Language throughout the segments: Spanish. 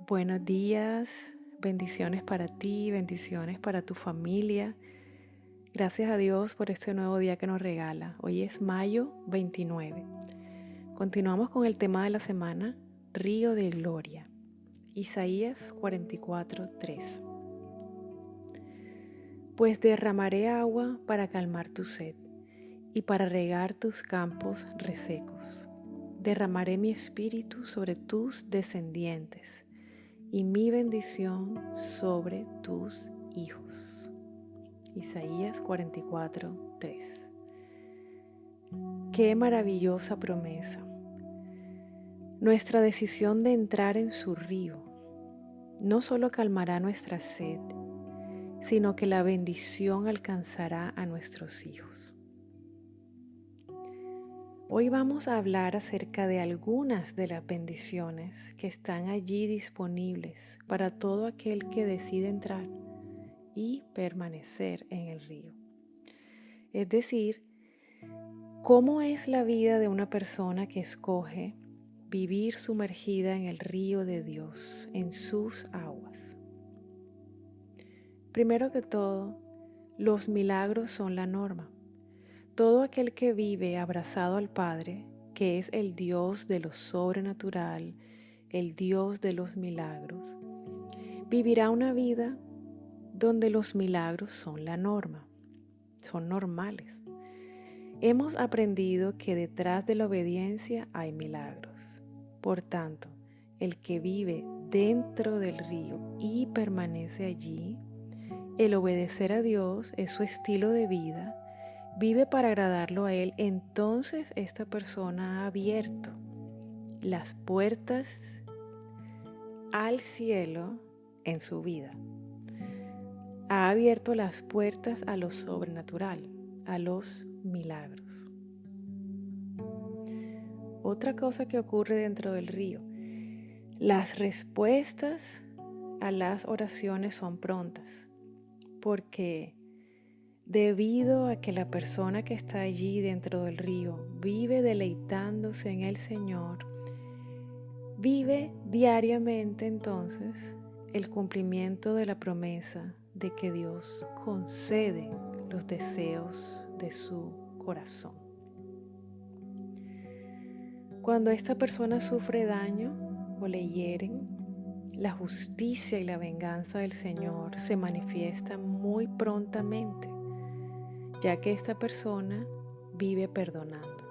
Buenos días, bendiciones para ti, bendiciones para tu familia. Gracias a Dios por este nuevo día que nos regala. Hoy es mayo 29. Continuamos con el tema de la semana, Río de Gloria. Isaías 44:3. Pues derramaré agua para calmar tu sed y para regar tus campos resecos. Derramaré mi espíritu sobre tus descendientes y mi bendición sobre tus hijos. Isaías 44:3. Qué maravillosa promesa. Nuestra decisión de entrar en su río no solo calmará nuestra sed, sino que la bendición alcanzará a nuestros hijos. Hoy vamos a hablar acerca de algunas de las bendiciones que están allí disponibles para todo aquel que decide entrar y permanecer en el río. Es decir, ¿cómo es la vida de una persona que escoge vivir sumergida en el río de Dios, en sus aguas? Primero que todo, los milagros son la norma. Todo aquel que vive abrazado al Padre, que es el Dios de lo sobrenatural, el Dios de los milagros, vivirá una vida donde los milagros son la norma, son normales. Hemos aprendido que detrás de la obediencia hay milagros. Por tanto, el que vive dentro del río y permanece allí, el obedecer a Dios es su estilo de vida, vive para agradarlo a Él, entonces esta persona ha abierto las puertas al cielo en su vida. Ha abierto las puertas a lo sobrenatural, a los milagros. Otra cosa que ocurre dentro del río, las respuestas a las oraciones son prontas, porque debido a que la persona que está allí dentro del río vive deleitándose en el Señor, vive diariamente entonces el cumplimiento de la promesa de que Dios concede los deseos de su corazón. Cuando esta persona sufre daño o le hieren, la justicia y la venganza del Señor se manifiestan muy prontamente, ya que esta persona vive perdonando,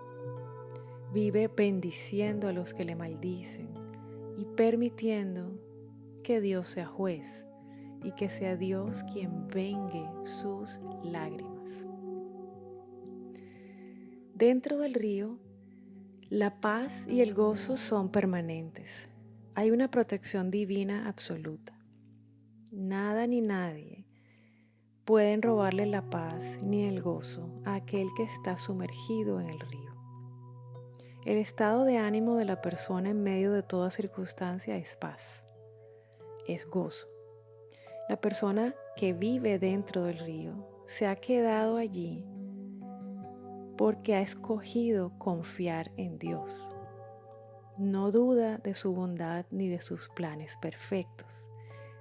vive bendiciendo a los que le maldicen y permitiendo que Dios sea juez y que sea Dios quien vengue sus lágrimas. Dentro del río, la paz y el gozo son permanentes. Hay una protección divina absoluta. Nada ni nadie pueden robarle la paz ni el gozo a aquel que está sumergido en el río. El estado de ánimo de la persona en medio de toda circunstancia es paz, es gozo. La persona que vive dentro del río se ha quedado allí porque ha escogido confiar en Dios. No duda de su bondad ni de sus planes perfectos.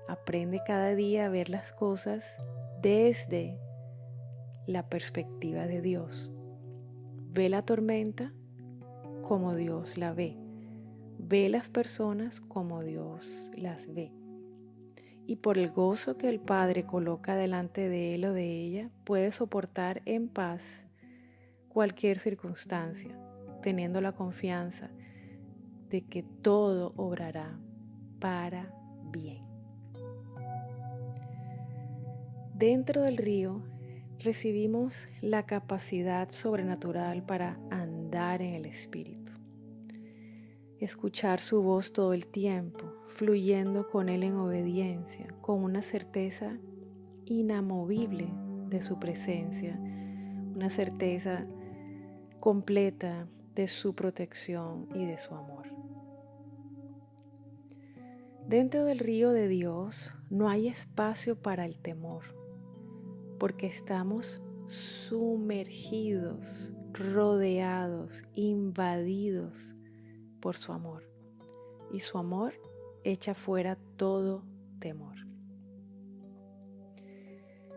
Aprende cada día a ver las cosas desde la perspectiva de Dios. Ve la tormenta como Dios la ve. Ve las personas como Dios las ve. Y por el gozo que el Padre coloca delante de él o de ella, puede soportar en paz cualquier circunstancia, teniendo la confianza de que todo obrará para bien. Dentro del río recibimos la capacidad sobrenatural para andar en el Espíritu, escuchar su voz todo el tiempo, fluyendo con Él en obediencia, con una certeza inamovible de su presencia, una certeza completa de su protección y de su amor. Dentro del río de Dios no hay espacio para el temor, porque estamos sumergidos, rodeados, invadidos por su amor. Y su amor echa fuera todo temor.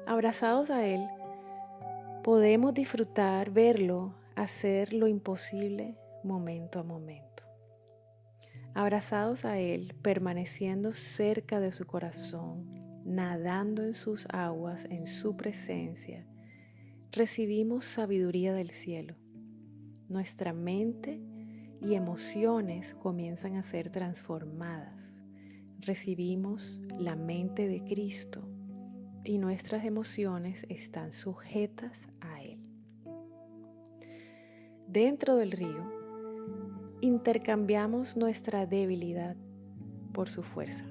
Abrazados a Él, podemos disfrutar, verlo, hacer lo imposible momento a momento. Abrazados a Él, permaneciendo cerca de su corazón, nadando en sus aguas, en su presencia, recibimos sabiduría del cielo. Nuestra mente y emociones comienzan a ser transformadas. Recibimos la mente de Cristo y nuestras emociones están sujetas a Él. Dentro del río, intercambiamos nuestra debilidad por su fuerza.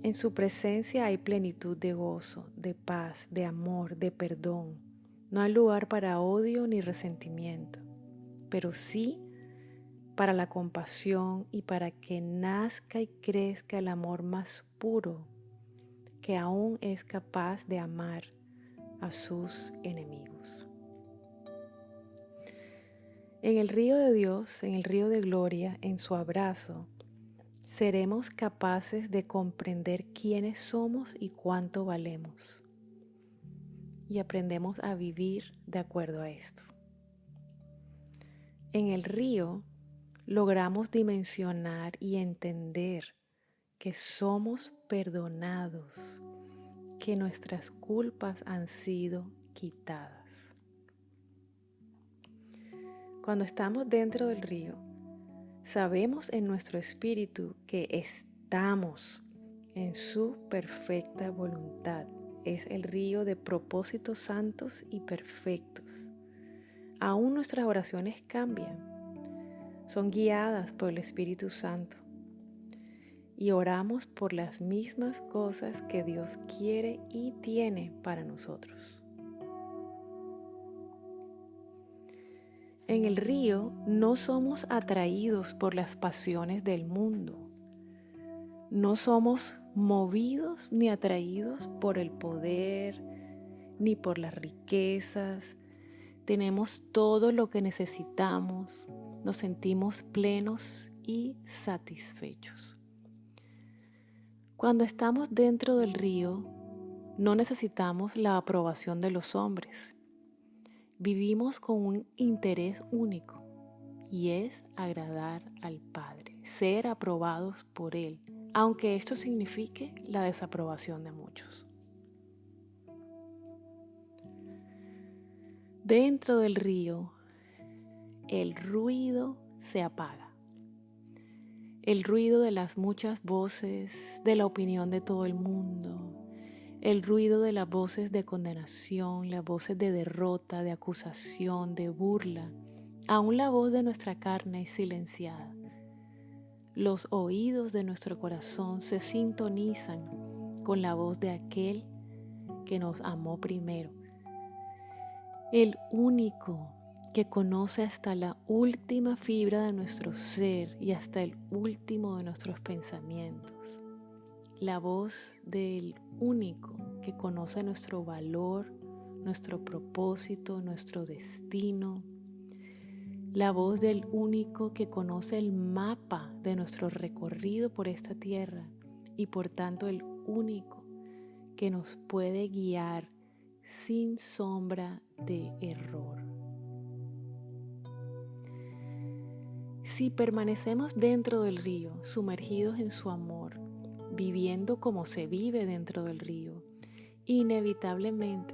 En su presencia hay plenitud de gozo, de paz, de amor, de perdón. No hay lugar para odio ni resentimiento, pero sí para la compasión y para que nazca y crezca el amor más puro que aún es capaz de amar a sus enemigos. En el río de Dios, en el río de gloria, en su abrazo, seremos capaces de comprender quiénes somos y cuánto valemos. Y aprendemos a vivir de acuerdo a esto. En el río logramos dimensionar y entender que somos perdonados, que nuestras culpas han sido quitadas. Cuando estamos dentro del río, sabemos en nuestro espíritu que estamos en su perfecta voluntad. Es el río de propósitos santos y perfectos. Aún nuestras oraciones cambian. Son guiadas por el Espíritu Santo. Y oramos por las mismas cosas que Dios quiere y tiene para nosotros. En el río no somos atraídos por las pasiones del mundo. No somos movidos ni atraídos por el poder, ni por las riquezas. Tenemos todo lo que necesitamos. Nos sentimos plenos y satisfechos. Cuando estamos dentro del río, no necesitamos la aprobación de los hombres. Vivimos con un interés único y es agradar al Padre, ser aprobados por Él, aunque esto signifique la desaprobación de muchos. Dentro del río, el ruido se apaga. El ruido de las muchas voces, de la opinión de todo el mundo, el ruido de las voces de condenación, las voces de derrota, de acusación, de burla, aún la voz de nuestra carne es silenciada. Los oídos de nuestro corazón se sintonizan con la voz de aquel que nos amó primero, el único que conoce hasta la última fibra de nuestro ser y hasta el último de nuestros pensamientos. La voz del único que conoce nuestro valor, nuestro propósito, nuestro destino. La voz del único que conoce el mapa de nuestro recorrido por esta tierra y por tanto el único que nos puede guiar sin sombra de error. Si permanecemos dentro del río, sumergidos en su amor, viviendo como se vive dentro del río, inevitablemente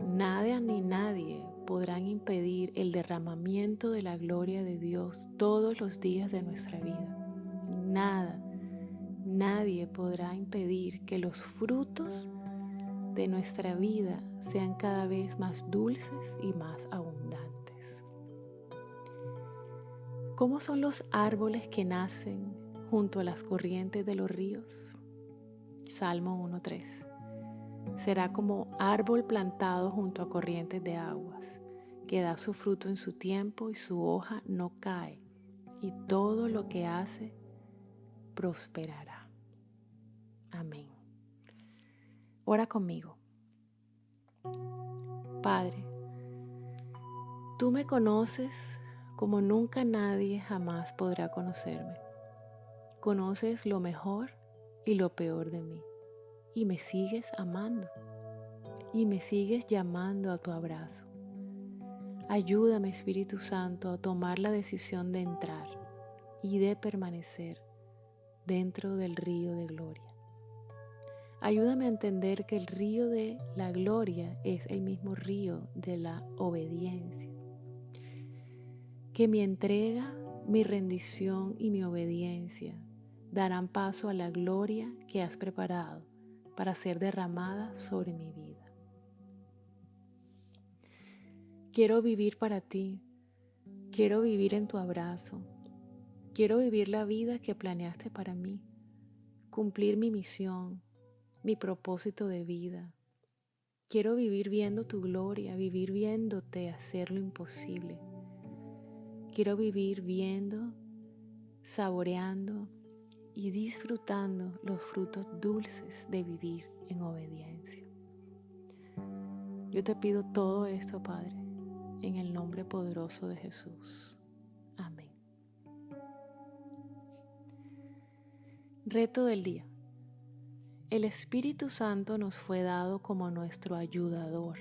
nada ni nadie podrán impedir el derramamiento de la gloria de Dios todos los días de nuestra vida. Nadie podrá impedir que los frutos de nuestra vida sean cada vez más dulces y más abundantes. ¿Cómo son los árboles que nacen junto a las corrientes de los ríos? Salmo 1:3. Será como árbol plantado junto a corrientes de aguas, que da su fruto en su tiempo y su hoja no cae, y todo lo que hace prosperará. Amén. Ora conmigo. Padre, tú me conoces como nunca nadie jamás podrá conocerme. Conoces lo mejor y lo peor de mí. Y me sigues amando. Y me sigues llamando a tu abrazo. Ayúdame, Espíritu Santo, a tomar la decisión de entrar y de permanecer dentro del río de gloria. Ayúdame a entender que el río de la gloria es el mismo río de la obediencia. Que mi entrega, mi rendición y mi obediencia darán paso a la gloria que has preparado para ser derramada sobre mi vida. Quiero vivir para ti, quiero vivir en tu abrazo, quiero vivir la vida que planeaste para mí, cumplir mi misión, mi propósito de vida. Quiero vivir viendo tu gloria, vivir viéndote hacer lo imposible. Quiero vivir viendo, saboreando y disfrutando los frutos dulces de vivir en obediencia. Yo te pido todo esto, Padre, en el nombre poderoso de Jesús. Amén. Reto del día. El Espíritu Santo nos fue dado como nuestro ayudador.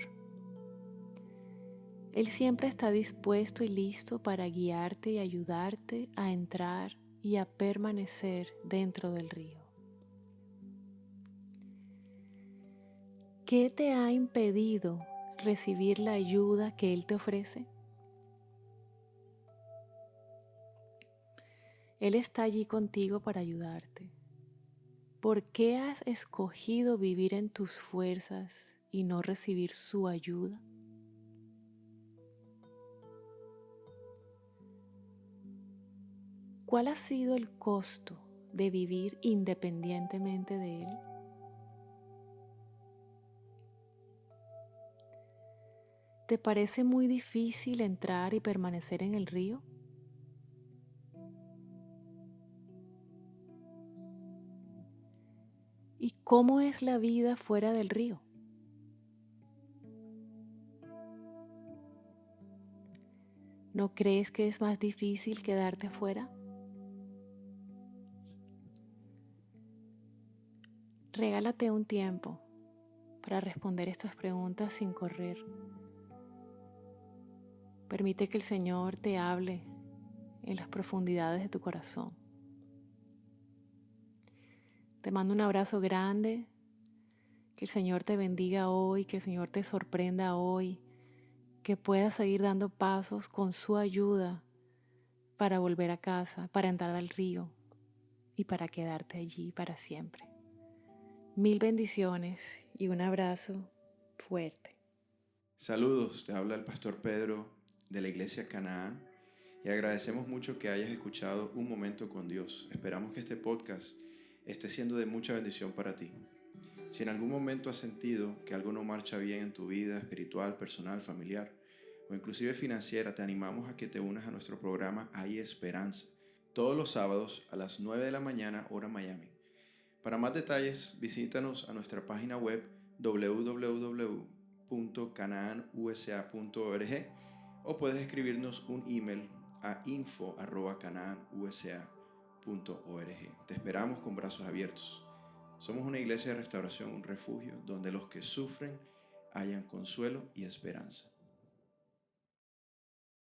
Él siempre está dispuesto y listo para guiarte y ayudarte a entrar y a permanecer dentro del río. ¿Qué te ha impedido recibir la ayuda que Él te ofrece? Él está allí contigo para ayudarte. ¿Por qué has escogido vivir en tus fuerzas y no recibir su ayuda? ¿Cuál ha sido el costo de vivir independientemente de Él? ¿Te parece muy difícil entrar y permanecer en el río? ¿Y cómo es la vida fuera del río? ¿No crees que es más difícil quedarte fuera? Regálate un tiempo para responder estas preguntas sin correr. Permite que el Señor te hable en las profundidades de tu corazón. Te mando un abrazo grande, que el Señor te bendiga hoy, que el Señor te sorprenda hoy, que puedas seguir dando pasos con su ayuda para volver a casa, para entrar al río y para quedarte allí para siempre. Mil bendiciones y un abrazo fuerte. Saludos, te habla el pastor Pedro de la iglesia Canaán y agradecemos mucho que hayas escuchado Un Momento con Dios. Esperamos que este podcast esté siendo de mucha bendición para ti. Si en algún momento has sentido que algo no marcha bien en tu vida espiritual, personal, familiar o inclusive financiera, te animamos a que te unas a nuestro programa Hay Esperanza, todos los sábados a las 9 de la mañana, hora Miami. Para más detalles, visítanos a nuestra página web www.canaanusa.org o puedes escribirnos un email a info@canaanusa.org. Te esperamos con brazos abiertos. Somos una iglesia de restauración, un refugio donde los que sufren hallan consuelo y esperanza.